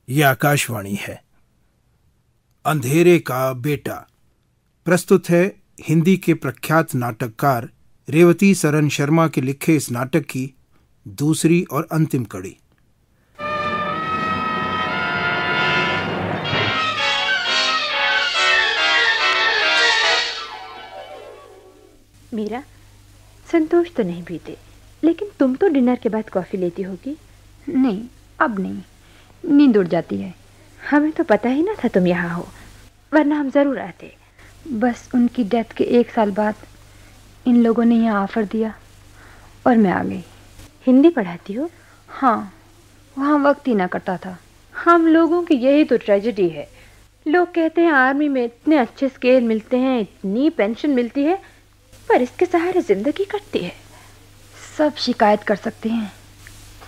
ये आकाशवाणी है। अंधेरे का बेटा प्रस्तुत है हिंदी के प्रख्यात नाटककार रेवती सरन शर्मा के लिखे इस नाटक की दूसरी और अंतिम कड़ी। मीरा, संतोष तो नहीं पीते, लेकिन तुम तो डिनर के बाद कॉफी लेती होगी। नहीं, अब नहीं, नींद उड़ जाती है। हमें तो पता ही ना था तुम यहाँ हो, वरना हम जरूर आते। बस उनकी डेथ के 1 साल बाद इन लोगों ने यहाँ ऑफर दिया और मैं आ गई। हिंदी पढ़ाती हो? हाँ, वहाँ वक्त ही ना कटता था। हम लोगों की यही तो ट्रेजेडी है। लोग कहते हैं आर्मी में इतने अच्छे स्केल मिलते हैं, इतनी पेंशन मिलती है, पर इसके सहारे जिंदगी कटती है। सब शिकायत कर सकते हैं,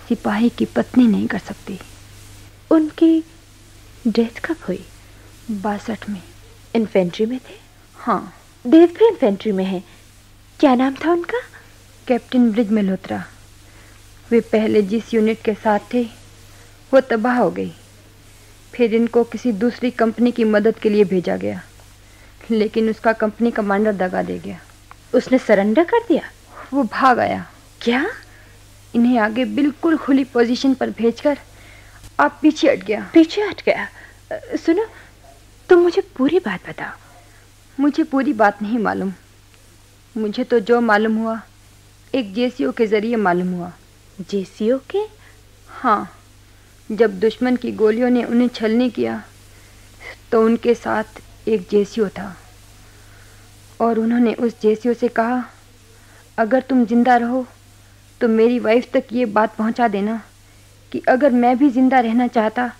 सिपाही की पत्नी नहीं कर सकती। उनकी डेथ कब हुई? 62 में। इन्फेंट्री में थे? हाँ। देव भी इन्फेंट्री में है। क्या नाम था उनका? Captain bridge Malhotra. वे पहले जिस यूनिट के साथ थे वो तबाह हो गई। फिर इनको किसी दूसरी कंपनी की मदद के लिए भेजा गया, लेकिन उसका कंपनी कमांडर दगा दे गया। उसने सरेंडर कर दिया? वो भाग आया। क्या? इन्हें आगे बिल्कुल खुली पोजीशन पर भेजकर आप पीछे हट गया। पीछे हट गया? सुनो, तुम मुझे पूरी बात बताओ। मुझे पूरी बात नहीं मालूम। मुझे तो जो मालूम हुआ एक जेसीओ के जरिए मालूम हुआ। जेसीओ के? हाँ, जब दुश्मन की गोलियों ने उन्हें छलनी किया तो उनके साथ एक जेसीओ था और उन्होंने उस जेसीओ से कहा, अगर तुम जिंदा रहो तो मेरी वाइफ तक ये बात पहुंचा देना कि अगर मैं भी जिंदा रहना चाहता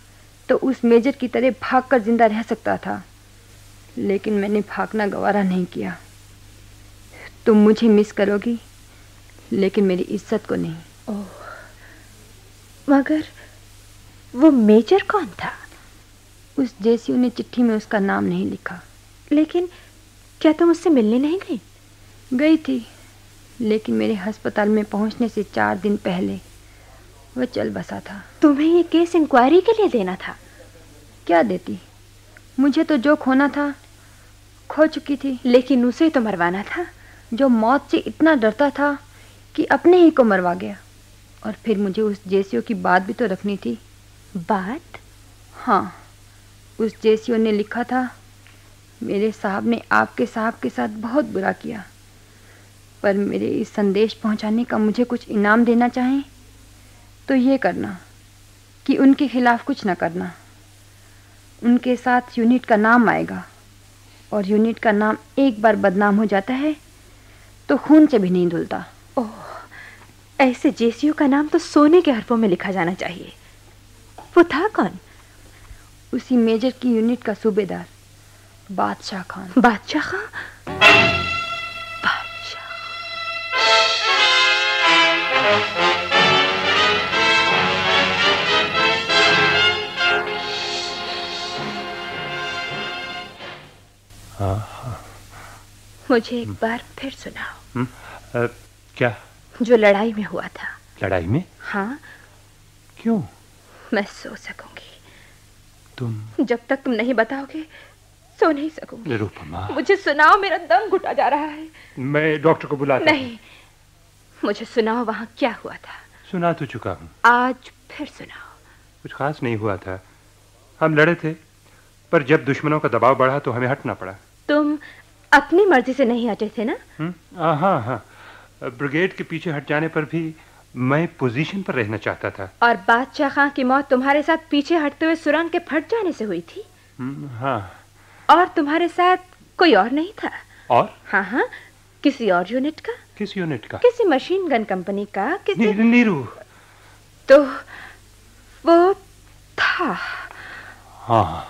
तो उस मेजर की तरह भागकर जिंदा रह सकता था, लेकिन मैंने भागना गवारा नहीं किया। तुम मुझे मिस करोगी, लेकिन मेरी इज्जत को नहीं। ओह, मगर वो मेजर कौन था? उस जेसीओ ने चिट्ठी में उसका नाम नहीं लिखा। लेकिन क्या तुम उससे मिलने नहीं गई? गई थी, लेकिन मेरे अस्पताल में पहुंचने से 4 दिन पहले वह चल बसा था। तुम्हें ये केस इंक्वायरी के लिए देना था। क्या देती? मुझे तो जो खोना था खो चुकी थी। लेकिन उसे तो मरवाना था, जो मौत से इतना डरता था कि अपने ही को मरवा गया। और फिर मुझे उस जेसीओ की बात भी तो रखनी थी। बात? हाँ, उस जेसीओ ने लिखा था, मेरे साहब ने आपके साहब के साथ बहुत बुरा किया, पर मेरे इस संदेश पहुंचाने का मुझे कुछ इनाम देना चाहें तो ये करना कि उनके खिलाफ कुछ न करना। उनके साथ यूनिट का नाम आएगा, और यूनिट का नाम एक बार बदनाम हो जाता है तो खून से भी नहीं धुलता। ओह, ऐसे जेसीओ का नाम तो सोने के हरफों में लिखा जाना चाहिए। वो था कौन? उसी मेजर की यूनिट का सूबेदार, बादशाह खान। बादशाह खान? मुझे एक बार फिर सुनाओ। क्या? जो लड़ाई में हुआ था। लड़ाई में? हाँ। क्यों? मैं सो सकूंगी। तुम? जब तक तुम नहीं बताओगे सो नहीं सकूंगी। निरुपमा, मुझे सुनाओ, मेरा दम घुटा जा रहा है। मैं डॉक्टर को बुलाता हूं। नहीं, मुझे सुनाओ, वहां क्या हुआ था। सुना तो चुका हूँ। आज फिर सुनाओ। कुछ खास नहीं हुआ था। हम लड़े थे, पर जब दुश्मनों का दबाव बढ़ा तो हमें हटना पड़ा। तुम अपनी मर्जी से नहीं हटे थे ना? हाँ हाँ, ब्रिगेड के पीछे हट जाने पर भी मैं पोजीशन पर रहना चाहता था। और बादशाह खां की मौत तुम्हारे साथ पीछे हटते हुए सुरंग के फट जाने से हुई थी? हाँ। और तुम्हारे साथ कोई और नहीं था? और? हाँ हाँ, किसी और यूनिट का। किस यूनिट का? किसी मशीन गन कंपनी का। किसी नीरू। तो वो था। हाँ।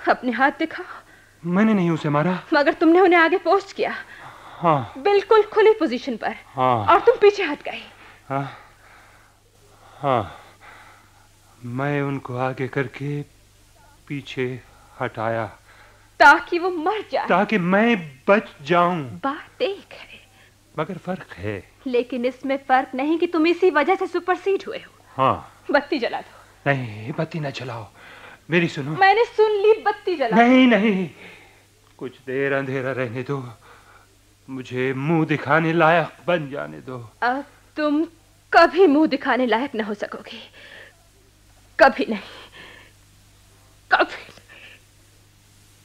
अपने हाथ दिखाओ। मैंने नहीं उसे मारा। मगर तुमने उन्हें आगे पोस्ट किया। हाँ। बिल्कुल खुली पोजीशन पर। हाँ। और तुम पीछे हट गए। हाँ हाँ, मैं उनको आगे करके पीछे हटाया ताकि वो मर जाए, ताकि मैं बच जाऊं। बात एक है, मगर फर्क है। लेकिन इसमें फर्क नहीं कि तुम इसी वजह से सुपरसीड हुए हो। हाँ। बत्ती जला दो। नहीं, बत्ती न जलाओ। मेरी सुनो। मैंने सुन ली, बत्ती जला। नहीं नहीं, कुछ देर अंधेरा रहने दो, मुझे मुंह दिखाने लायक बन जाने दो। अब तुम कभी मुंह दिखाने लायक न हो सकोगे, कभी नहीं, कभी नहीं।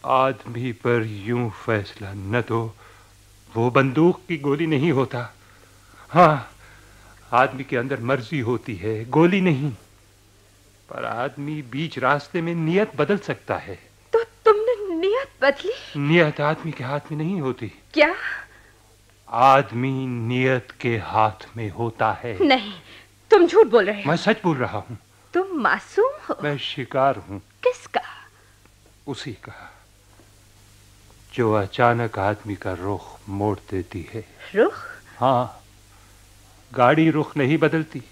आदमी पर यूं फैसला न दो, वो बंदूक की गोली नहीं होता। हाँ, आदमी के अंदर मर्जी होती है, गोली नहीं। पर आदमी बीच रास्ते में नियत बदल सकता है। तो तुमने नियत बदली? नियत आदमी के हाथ में नहीं होती। क्या? आदमी नियत के हाथ में होता है। नहीं, तुम झूठ बोल रहे हो। मैं सच बोल रहा हूँ। तुम मासूम हो। मैं शिकार हूँ। किसका? उसी का, जो अचानक आदमी का रुख मोड़ देती है। रुख? हाँ, गाड़ी रुख नहीं बदलती,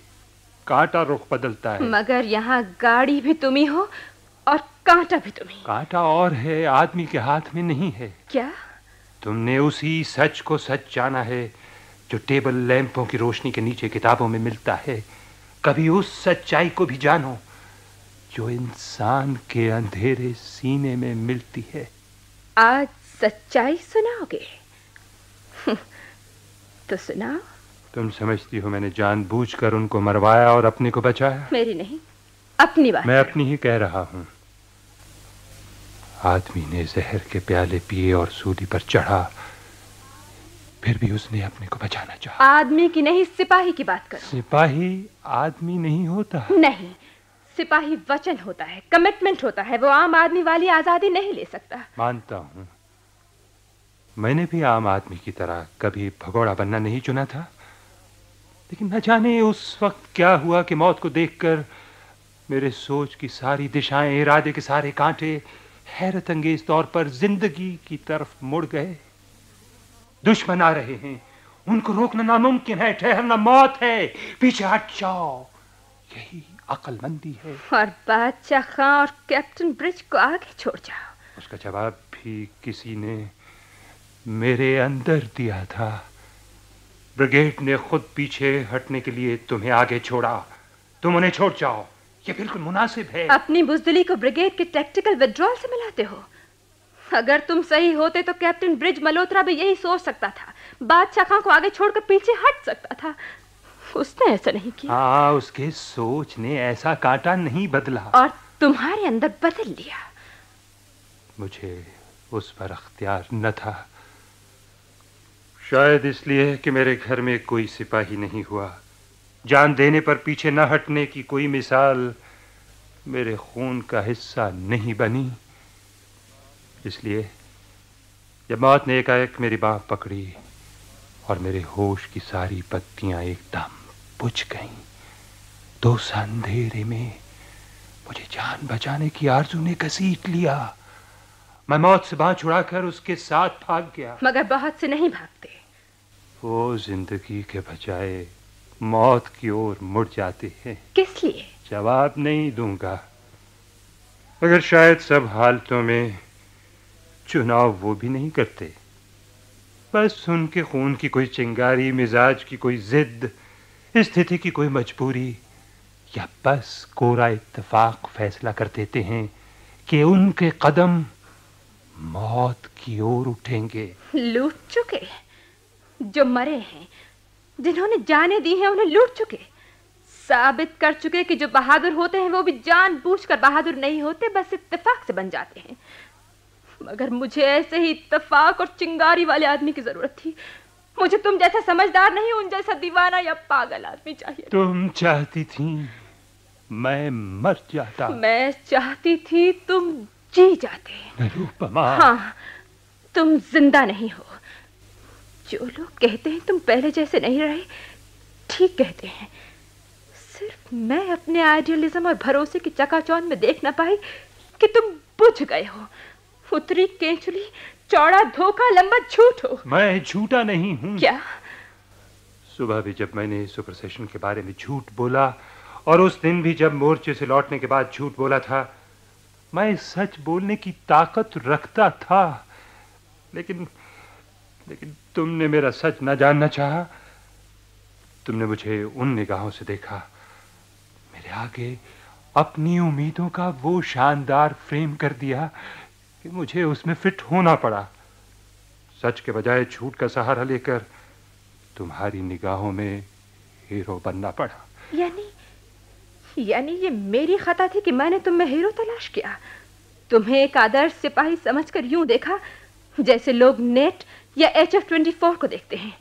कांटा रुख बदलता है। मगर यहाँ गाड़ी भी तुम ही हो और कांटा भी तुम ही। कांटा और है, आदमी के हाथ में नहीं है। क्या? तुमने उसी सच को सच जाना है जो टेबल लैंपों की रोशनी के नीचे किताबों में मिलता है। कभी उस सच्चाई को भी जानो जो इंसान के अंधेरे सीने में मिलती है। आज सच्चाई सुनाओगे? तो सुनाओ। तुम समझती हो मैंने जानबूझकर उनको मरवाया और अपने को बचाया? मेरी नहीं, अपनी बात। मैं अपनी ही कह रहा हूं। आदमी ने जहर के प्याले पिए और सूली पर चढ़ा, फिर भी उसने अपने को बचाना चाहा। आदमी की नहीं, सिपाही की बात करो। सिपाही आदमी नहीं होता। नहीं, सिपाही वचन होता है, कमिटमेंट होता है। वो आम आदमी वाली आजादी नहीं ले सकता। मानता हूं, मैंने भी आम आदमी की तरह कभी भगोड़ा बनना नहीं चुना था, लेकिन न जाने उस वक्त क्या हुआ कि मौत को देखकर मेरे सोच की सारी दिशाएं, इरादे के सारे कांटे हैरत अंगेज तौर पर जिंदगी की तरफ मुड़ गए। दुश्मन आ रहे हैं, उनको रोकना नामुमकिन है, ठहरना मौत है, पीछे हट जाओ, यही अक्लमंदी है। और बादशाह खां और कैप्टन ब्रिज को आगे छोड़ जाओ। उसका जवाब भी किसी ने मेरे अंदर दिया था। ब्रिगेड ने खुद पीछे हटने के लिए तुम्हें आगे छोड़ा, तुम उन्हें छोड़ जाओ, ये बिल्कुल मुनासिब है। अपनी बुजदिली को ब्रिगेड के टैक्टिकल विड्रॉल से मिलाते हो। अगर तुम सही होते तो कैप्टन ब्रिज मल्होत्रा भी यही सोच सकता था, बादशाह खां को आगे छोड़कर पीछे हट सकता था। उसने ऐसा नहीं किया। हाँ, उसके सोच ने ऐसा कांटा नहीं बदला और तुम्हारे अंदर बदल लिया। मुझे उस पर अख्तियार न था, शायद इसलिए कि मेरे घर में कोई सिपाही नहीं हुआ। जान देने पर पीछे न हटने की कोई मिसाल मेरे खून का हिस्सा नहीं बनी। इसलिए जब मौत ने एकाएक मेरी बाँह पकड़ी और मेरे होश की सारी पत्तियां एकदम बुझ गईं, तो उस अंधेरे में मुझे जान बचाने की आरज़ू ने घसीट लिया। मैं मौत से बाँह छुड़ाकर उसके साथ भाग गया। मगर बहुत से नहीं भागते। वो जिंदगी के बजाय मौत की ओर मुड़ जाते हैं। किस लिए? जवाब नहीं दूंगा, मगर शायद सब हालतों में चुनाव वो भी नहीं करते। बस उनके खून की कोई चिंगारी, मिजाज की कोई जिद, स्थिति की कोई मजबूरी, या बस कोरा इत्तेफाक फैसला कर देते हैं कि उनके कदम मौत की ओर उठेंगे। लूट चुके, जो मरे हैं, जिन्होंने जाने दी हैं, उन्हें लूट चुके, साबित कर चुके कि जो बहादुर होते हैं वो भी जानबूझकर बहादुर नहीं होते, बस इत्तेफाक से बन जाते हैं। मगर मुझे ऐसे ही इत्तेफाक और चिंगारी वाले आदमी की जरूरत थी। मुझे तुम जैसा समझदार नहीं, उन जैसा दीवाना या पागल आदमी चाहिए। तुम चाहती थी मैं मर जाता। मैं चाहती थी तुम जी जाते। निरुपमा। हाँ, तुम जिंदा नहीं हो। जो लोग कहते हैं तुम पहले जैसे नहीं रहे, ठीक कहते हैं। सिर्फ मैं अपने आइडियलिज्म और भरोसे की चकाचौंध में देख ना पाई कि तुम बुझ गए हो। उतरी केंचुली, चौड़ा धोखा, लंबा झूठ हो। मैं झूठा नहीं हूं। क्या? सुबह भी जब मैंने सुपरसेशन के बारे में झूठ बोला, और उस दिन भी जब मोर्चे से लौटने के बाद झूठ बोला था, मैं सच बोलने की ताकत रखता था। लेकिन तुमने मेरा सच न जानना चाहा। तुमने मुझे उन निगाहों से देखा, मेरे आगे अपनी उम्मीदों का वो शानदार फ्रेम कर दिया कि मुझे उसमें फिट होना पड़ा। सच के बजाय झूठ का सहारा लेकर तुम्हारी निगाहों में हीरो बनना पड़ा। यानी ये मेरी खता थी कि मैंने तुम में हीरो तलाश किया। तुम्हें एक आदर्श सिपाही समझकर यूं देखा जैसे लोग नेट या HF-24 को देखते हैं।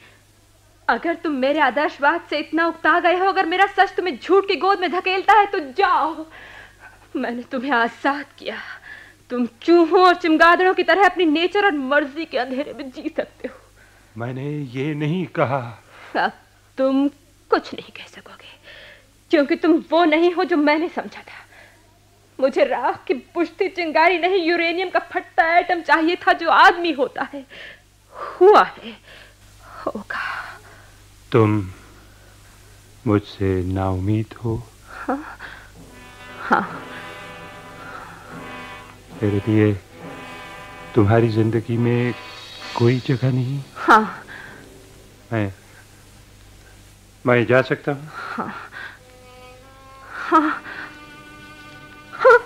अगर तुम मेरे आदर्शवाद से इतना उकता गए हो, अगर मेरा सच तुम्हें झूठ की गोद में धकेलता है, तो जाओ। मैंने तुम्हें आजाद किया। तुम चूहों और चमगादड़ों की तरह अपनी नेचर और मर्जी के अंधेरे में जी सकते हो। मैंने ये नहीं कहा। अब तुम कुछ नहीं कह सकोगे, क्योंकि तुम वो नहीं हो जो मैंने समझा था। मुझे राख की बुझती चिंगारी नहीं, यूरेनियम का फटता एटम चाहिए था, जो आदमी होता है, हुआ है, होगा। तुम मुझसे नाउम्मीद हो? हाँ, हाँ। मेरे लिए तुम्हारी जिंदगी में कोई जगह नहीं? हाँ। मैं जा सकता हूँ? हाँ, हाँ, हाँ।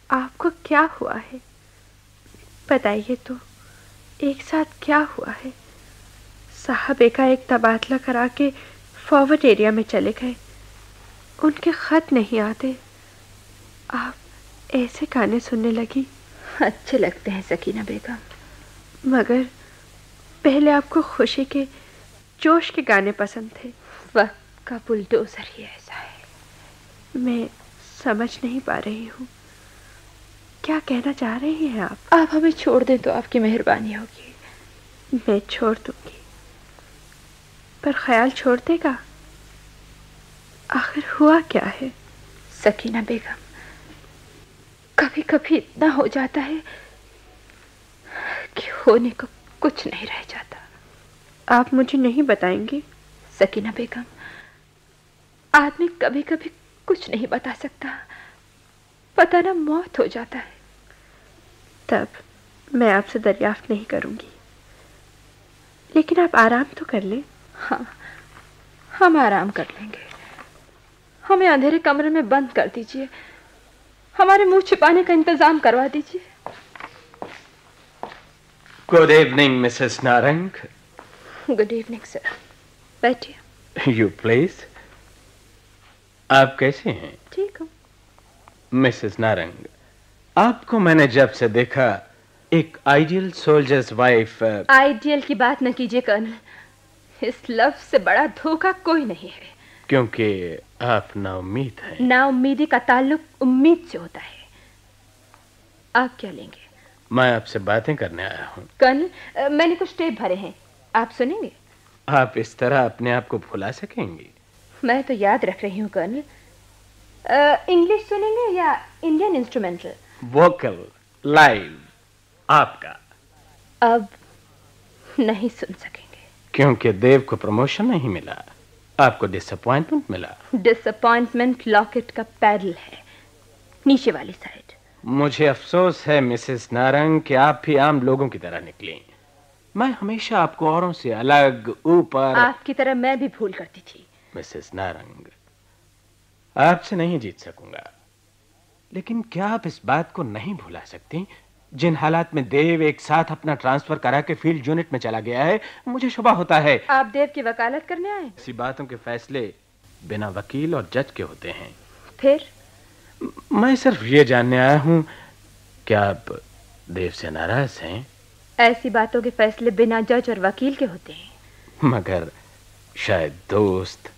आपको क्या हुआ है? बताइए तो, एक साथ क्या हुआ है? साहब एकाएक तबादला करा के फॉरवर्ड एरिया में चले गए। उनके खत नहीं आते। आप ऐसे गाने सुनने लगी? अच्छे लगते हैं सकीना बेगम, मगर पहले आपको खुशी के, जोश के गाने पसंद थे। वक्त का बुलडोजर ही ऐसा है। मैं समझ नहीं पा रही हूँ, क्या कहना चाह रही हैं आप? आप हमें छोड़ दें तो आपकी मेहरबानी होगी। मैं छोड़ दूंगी, पर ख्याल छोड़ देगा? आखिर हुआ क्या है? सकीना बेगम, कभी कभी इतना हो जाता है कि होने को कुछ नहीं रह जाता। आप मुझे नहीं बताएंगी? सकीना बेगम, आदमी कभी कभी कुछ नहीं बता सकता, पता ना मौत हो जाता है। तब मैं आपसे दरियाफ्त नहीं करूंगी, लेकिन आप आराम तो कर लें। हाँ, हम आराम कर लेंगे। हमें अंधेरे कमरे में बंद कर दीजिए, हमारे मुंह छिपाने का इंतजाम करवा दीजिए। Good evening Mrs Narang. Good evening sir, बैठिए। You please. आप कैसे हैं? ठीक हूँ। मिसेस नारंग, आपको मैंने जब से देखा एक आइडियल सोल्जर्स वाइफ। आइडियल की बात न कीजिए कर्नल, इस लफ्ज से बड़ा धोखा कोई नहीं है। क्योंकि आप नाउम्मीद हैं। नाउम्मीदी का ताल्लुक उम्मीद से होता है। आप क्या लेंगे? मैं आपसे बातें करने आया हूँ। कर्नल, मैंने कुछ टेप भरे हैं, आप सुनेंगे? आप इस तरह अपने आप को भुला सकेंगी? मैं तो याद रख रही हूँ कर्नल। इंग्लिश सुनेंगे या इंडियन इंस्ट्रूमेंटल? वोकल लाइव आपका। अब नहीं सुन सकेंगे, क्योंकि देव को प्रमोशन नहीं मिला, आपको डिसअपॉइंटमेंट मिला। डिसअपॉइंटमेंट लॉकेट का पैडल है, नीचे वाली साइड। मुझे अफसोस है मिसेस नारंग कि आप भी आम लोगों की तरह निकली। मैं हमेशा आपको औरों से अलग, ऊपर। आपकी तरह मैं भी भूल करती थी। मिसेस नारंग, आपसे नहीं जीत सकूंगा, लेकिन क्या आप इस बात को नहीं भुला सकती जिन हालात में देव एक साथ अपना ट्रांसफर करा के फील्ड यूनिट में चला गया है? मुझे शुबा होता है आप देव की वकालत करने आए? ऐसी बातों के फैसले बिना वकील और जज के होते हैं। फिर? मैं सिर्फ ये जानने आया हूं कि आप देव से नाराज हैं। ऐसी बातों के फैसले बिना जज और वकील के होते हैं। मगर शायद दोस्त,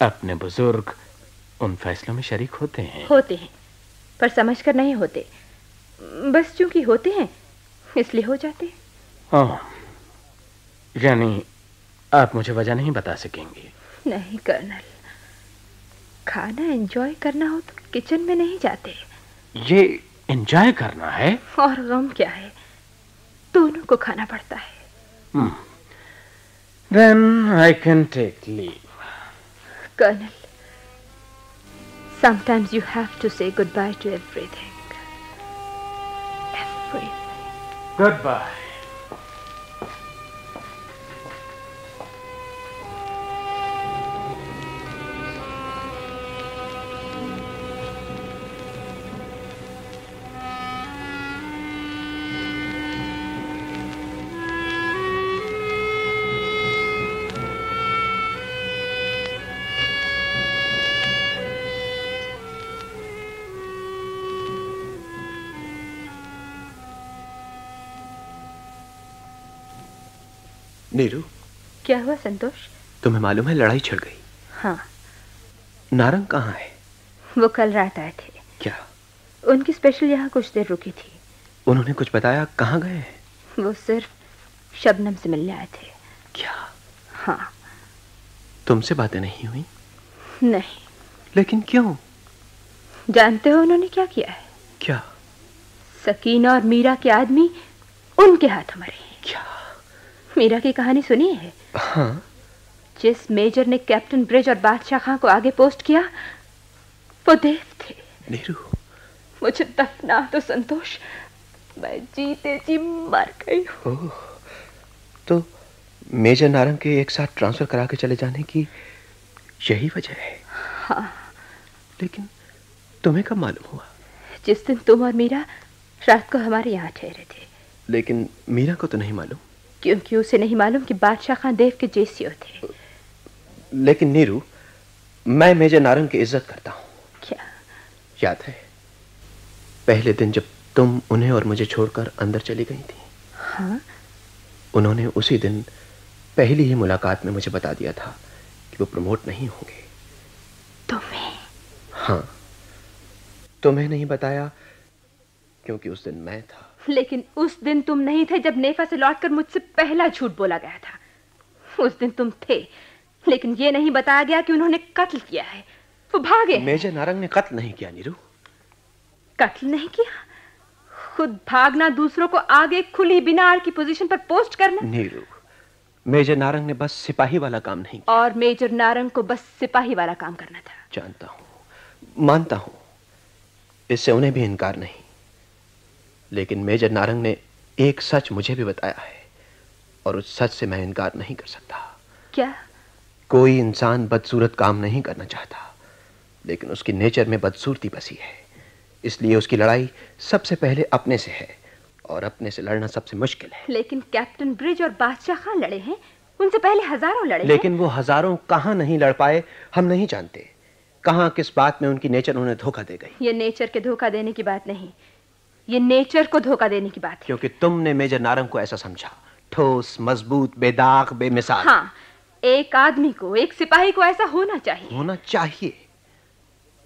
अपने बुजुर्ग उन फैसलों में शरीक होते हैं। होते हैं, पर समझकर नहीं होते, बस चूंकि होते हैं इसलिए हो जाते हैं। यानी आप मुझे वजह नहीं बता सकेंगी? नहीं कर्नल, खाना एंजॉय करना हो तो किचन में नहीं जाते। ये एंजॉय करना है? और गम क्या है, दोनों को खाना पड़ता है। Then I can take leave. Colonel, sometimes you have to say goodbye to everything. Everything. Goodbye. Neeru, क्या हुआ संतोष? तुम्हें मालूम है लड़ाई छिड़ गई? हाँ। नारंग कहाँ है? वो कल रात आए थे। क्या? उनकी स्पेशल यहाँ कुछ देर रुकी थी। उन्होंने कुछ बताया? कहाँ गए हैं? वो सिर्फ शबनम से मिलने आए थे। क्या? हाँ। तुमसे बातें नहीं हुई? नहीं। लेकिन क्यों? जानते हो उन्होंने क्या किया है? क्या? सकीना और मीरा के आदमी उनके हाथ मरे हैं। क्या? मीरा की कहानी सुनी है? हाँ। जिस मेजर ने कैप्टन ब्रिज और बादशाह खां को आगे पोस्ट किया वो देव थे। नीरू, मुझे दफना तो संतोष, मैं जीते जी मर गई हूँ। तो मेजर नारंग के एक साथ ट्रांसफर करा के चले जाने की यही वजह है? हाँ। लेकिन तुम्हें कब मालूम हुआ? जिस दिन तुम और मीरा रात को हमारे यहाँ ठहरे थे। लेकिन मीरा को तो नहीं मालूम? क्योंकि उसे नहीं मालूम कि बादशाह खां देव के जेसीओ थे। लेकिन नीरू, मैं मेजर नारंग की इज्जत करता हूँ। क्या? याद है पहले दिन जब तुम उन्हें और मुझे छोड़कर अंदर चली गई थी? हाँ। उन्होंने उसी दिन पहली ही मुलाकात में मुझे बता दिया था कि वो प्रमोट नहीं होंगे। तुम्हें? हाँ, तुम्हें नहीं बताया क्योंकि उस दिन मैं था। लेकिन उस दिन तुम नहीं थे जब नेफा से लौटकर मुझसे पहला झूठ बोला गया था। उस दिन तुम थे, लेकिन ये नहीं बताया गया कि उन्होंने कत्ल किया है। वो भागे। मेजर नारंग ने कत्ल नहीं किया नीरू। कत्ल नहीं किया? खुद भागना, दूसरों को आगे खुली बिनार की पोजीशन पर पोस्ट करना। नीरू, मेजर नारंग ने बस सिपाही वाला काम नहीं किया। और मेजर नारंग को बस सिपाही वाला काम करना था। जानता हूं, मानता हूं, इससे उन्हें भी इनकार नहीं। लेकिन मेजर नारंग ने एक सच मुझे भी बताया है और उस सच से मैं इनकार नहीं कर सकता। क्या? कोई इंसान बदसूरत काम नहीं करना चाहता, लेकिन उसकी नेचर में बदसूरती बसी है। इसलिए उसकी लड़ाई सबसे पहले अपने से है और अपने से लड़ना सबसे मुश्किल है। लेकिन कैप्टन ब्रिज और बादशाह खां लड़े हैं, उनसे पहले हजारों लड़े। लेकिन वो हजारों कहां नहीं लड़ पाए हम नहीं जानते। कहां किस बात में उनकी नेचर उन्हें धोखा दे गई। ये नेचर के धोखा देने की बात नहीं, ये नेचर को धोखा देने की बात है। क्योंकि तुमने मेजर नारंग को ऐसा समझा, ठोस, मजबूत, बेदाग, बेमिसाल। हाँ, एक आदमी को, एक सिपाही को ऐसा होना चाहिए। होना चाहिए।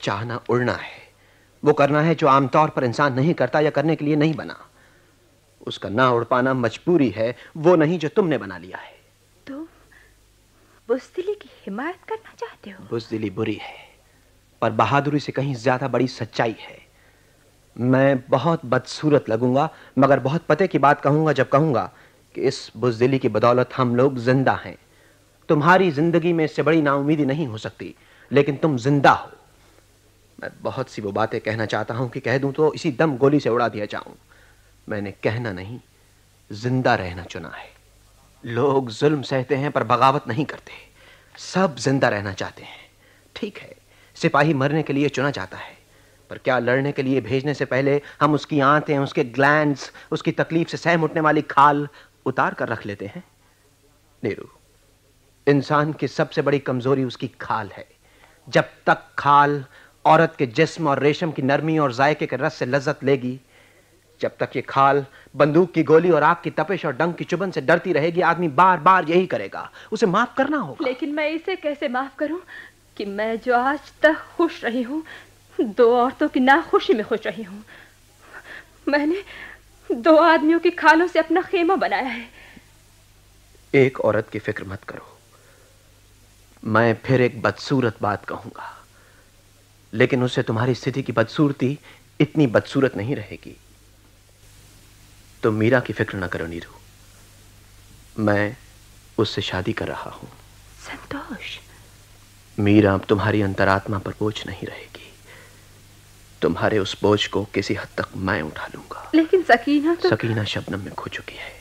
चाहना उड़ना है, वो करना है जो आमतौर पर इंसान नहीं करता या करने के लिए नहीं बना। उसका ना उड़ पाना मजबूरी है, वो नहीं जो तुमने बना लिया है। तुम बुज़दिली की हिमायत करना चाहते हो? बुज़दिली बुरी है, पर बहादुरी से कहीं ज्यादा बड़ी सच्चाई है। मैं बहुत बदसूरत लगूंगा, मगर बहुत पते की बात कहूंगा जब कहूंगा कि इस बुज़दिली की बदौलत हम लोग जिंदा हैं। तुम्हारी जिंदगी में इससे बड़ी नाउमीदी नहीं हो सकती, लेकिन तुम जिंदा हो। मैं बहुत सी वो बातें कहना चाहता हूं कि कह दूं तो इसी दम गोली से उड़ा दिया जाऊं। मैंने कहना नहीं, जिंदा रहना चुना है। लोग जुल्म सहते हैं पर बगावत नहीं करते। सब जिंदा रहना चाहते हैं। ठीक है, सिपाही मरने के लिए चुना जाता है, पर क्या लड़ने के लिए भेजने से पहले हम उसकी आंतें, उसके ग्लैंड्स, उसकी तकलीफ से सहम उठने वाली खाल उतार कर रख लेते हैं? नीरू, इंसान की सबसे बड़ी कमजोरी उसकी खाल है। जब तक खाल औरत के जिस्म और रेशम की नरमी और जायके के रस से लज्जत लेगी, जब तक ये खाल बंदूक की गोली और आग की तपिश और डंक की चुभन से डरती रहेगी, आदमी बार बार यही करेगा। उसे माफ करना होगा। लेकिन मैं इसे कैसे माफ करूं कि मैं जो आज तक खुश रही हूं, दो औरतों की नाखुशी में खुश रही हूं। मैंने दो आदमियों की खालों से अपना खेमा बनाया है। एक औरत की फिक्र मत करो। मैं फिर एक बदसूरत बात कहूंगा, लेकिन उससे तुम्हारी स्थिति की बदसूरती इतनी बदसूरत नहीं रहेगी। तुम मीरा की फिक्र न करो नीरू, मैं उससे शादी कर रहा हूं। संतोष, मीरा अब तुम्हारी अंतरात्मा पर बोझ नहीं रहेगी। तुम्हारे उस बोझ को किसी हद तक मैं उठा लूंगा। लेकिन सकीना तो... सकीना शबनम में खो चुकी है।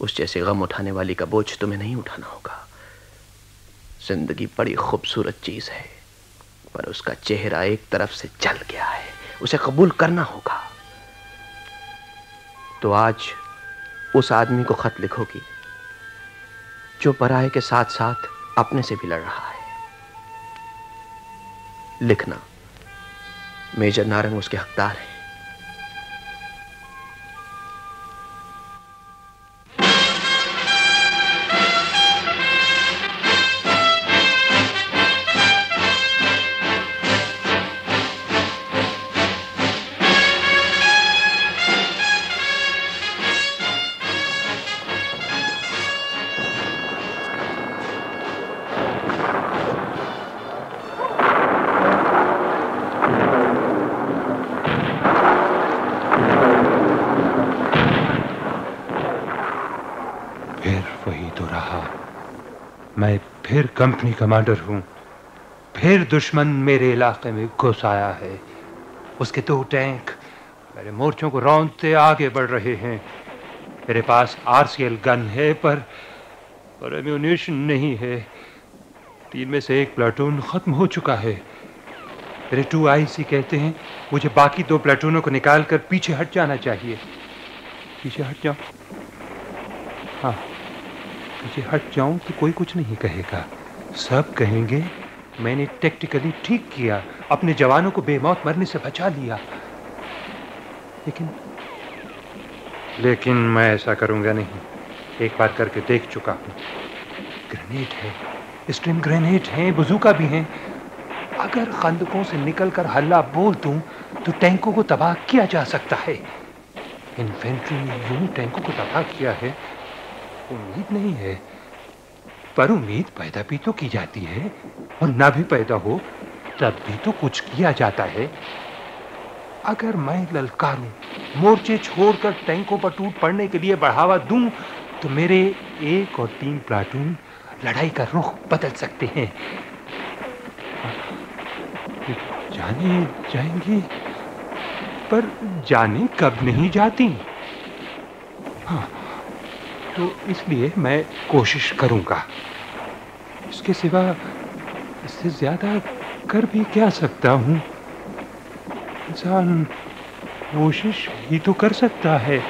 उस जैसे गम उठाने वाली का बोझ तुम्हें नहीं उठाना होगा। जिंदगी बड़ी खूबसूरत चीज है, पर उसका चेहरा एक तरफ से जल गया है, उसे कबूल करना होगा। तो आज उस आदमी को खत लिखोगी जो पराये के साथ साथ अपने से भी लड़ रहा है। लिखना, मेजर नारंग उसके हकदार हैं। मैं फिर कंपनी कमांडर हूं। फिर दुश्मन मेरे इलाके में घुस आया है। उसके 2 टैंक मेरे मोर्चों को रौंदते आगे बढ़ रहे हैं। मेरे पास आरसीएल गन है, पर एम्यूनिशन नहीं है। 3 में से 1 प्लाटून खत्म हो चुका है। मेरे 2IC कहते हैं मुझे बाकी 2 प्लाटूनों को निकालकर पीछे हट जाना चाहिए। पीछे हट जाऊं? हाँ, पीछे हट जाऊं तो कोई कुछ नहीं कहेगा। सब कहेंगे मैंने टैक्टिकली ठीक किया, अपने जवानों को बेमौत मरने से बचा लिया। लेकिन मैं ऐसा करूंगा नहीं। एक बार करके देख चुका हूं। ग्रेनेड है, स्ट्रीम ग्रेनेड है, बजूका भी है। अगर खंदकों से निकलकर हल्ला बोल दूं तो टैंकों को तबाह किया जा सकता है। इन्फेंट्री ने यूं टैंकों को तबाह किया है, उम्मीद नहीं है। पर उम्मीद पैदा भी तो की जाती है, और ना भी पैदा हो तब भी तो कुछ किया जाता है। अगर मैं ललकारूं, मोर्चे छोड़कर टैंकों पर टूट पड़ने के लिए बढ़ावा दूं, तो मेरे 1 और 3 प्लाटून लड़ाई का रुख बदल सकते हैं। जाने जाएंगी, पर जाने कब नहीं जाती। हाँ, तो इसलिए मैं कोशिश करूंगा। इसके सिवा इससे ज्यादा कर भी क्या सकता हूं? इंसान कोशिश ही तो कर सकता है।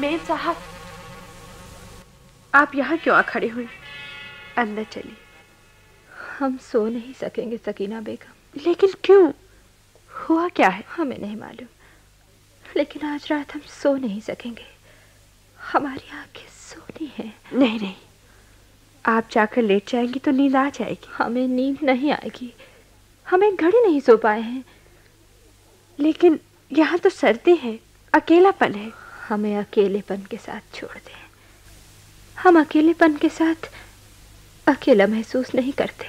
मेम साहब, आप यहाँ क्यों आ खड़े हुए? अंदर चलिए। हम सो नहीं सकेंगे सकीना बेगम। लेकिन क्यों? हुआ क्या है? हमें नहीं मालूम, लेकिन आज रात हम सो नहीं सकेंगे। हमारी आंखें सोनी हैं। नहीं नहीं, आप जाकर लेट जाएंगी तो नींद आ जाएगी। हमें नींद नहीं आएगी। हम एक घड़ी नहीं सो पाए हैं। लेकिन यहाँ तो सर्दी है, अकेलापन है। हमें अकेलेपन के साथ छोड़ दें। हम अकेलेपन के साथ अकेला महसूस नहीं करते।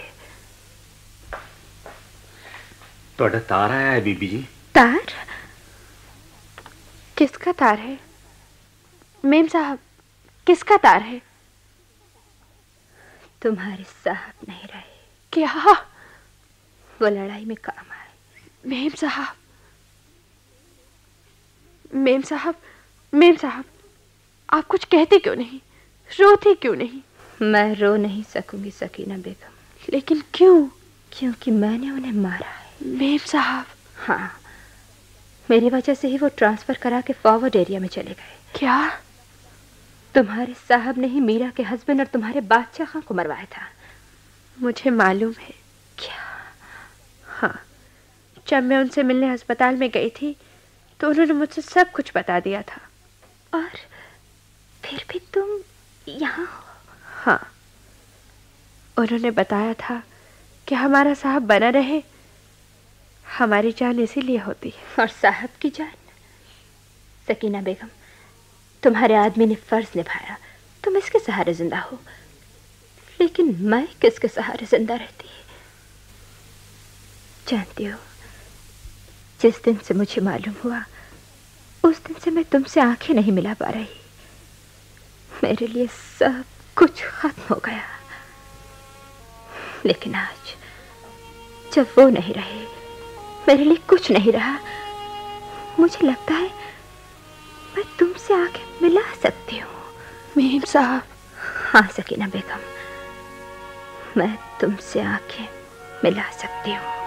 थोड़ा तार आया है बीबी जी। तार? किसका तार है मेम साहब? किसका तार है? तुम्हारे साहब नहीं रहे। क्या? वो लड़ाई में काम आए। मेम साहब, मेम साहब, मेम साहब, आप कुछ कहते क्यों नहीं? रोते क्यों नहीं? मैं रो नहीं सकूंगी सकीना बेगम। लेकिन क्यों? क्योंकि मैंने उन्हें मारा है। मेम साहब? हाँ, मेरी वजह से ही वो ट्रांसफर करा के फॉरवर्ड एरिया में चले गए। क्या? तुम्हारे साहब ने ही मीरा के हस्बैंड और तुम्हारे बादशाह खां को मरवाया था। मुझे मालूम है। क्या? हाँ, जब मैं उनसे मिलने अस्पताल में गई थी तो उन्होंने मुझसे सब कुछ बता दिया था। और फिर भी तुम यहाँ हो? हाँ, उन्होंने बताया था कि हमारा साहब बना रहे, हमारी जान इसीलिए होती है। और साहब की जान? सकीना बेगम, तुम्हारे आदमी ने फर्ज निभाया, तुम इसके सहारे जिंदा हो, लेकिन मैं किसके सहारे जिंदा रहती? जानती हो, जिस दिन से मुझे मालूम हुआ उस दिन से मैं तुमसे आंखें नहीं मिला पा रही। मेरे लिए सब कुछ खत्म हो गया। लेकिन आज जब वो नहीं रहे, मेरे लिए कुछ नहीं रहा, मुझे लगता है मैं तुमसे आंखें मिला सकती हूँ। मीम साहब। हाँ सकीना बेगम, मैं तुमसे आंखें मिला सकती हूँ,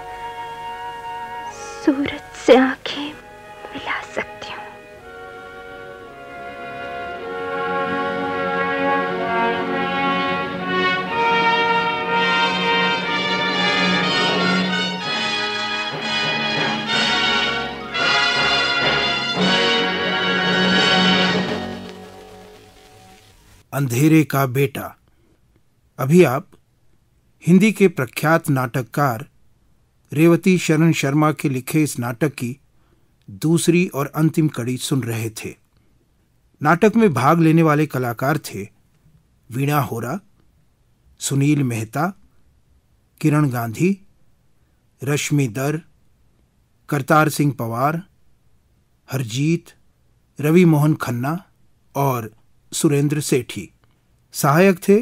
सूरज से आंखें मिला सकती हूँ। अंधेरे का बेटा। अभी आप हिंदी के प्रख्यात नाटककार रेवती शरण शर्मा के लिखे इस नाटक की दूसरी और अंतिम कड़ी सुन रहे थे। नाटक में भाग लेने वाले कलाकार थे वीणा होरा, सुनील मेहता, किरण गांधी, रश्मि दर, करतार सिंह पवार, हरजीत, रवि मोहन खन्ना और सुरेंद्र सेठी। सहायक थे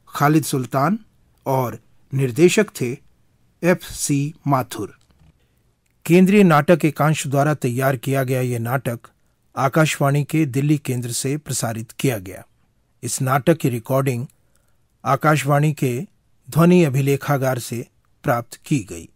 खालिद सुल्तान और निर्देशक थे F.C. माथुर। केंद्रीय नाटक एकांश द्वारा तैयार किया गया यह नाटक आकाशवाणी के दिल्ली केंद्र से प्रसारित किया गया। इस नाटक की रिकॉर्डिंग आकाशवाणी के ध्वनि अभिलेखागार से प्राप्त की गई।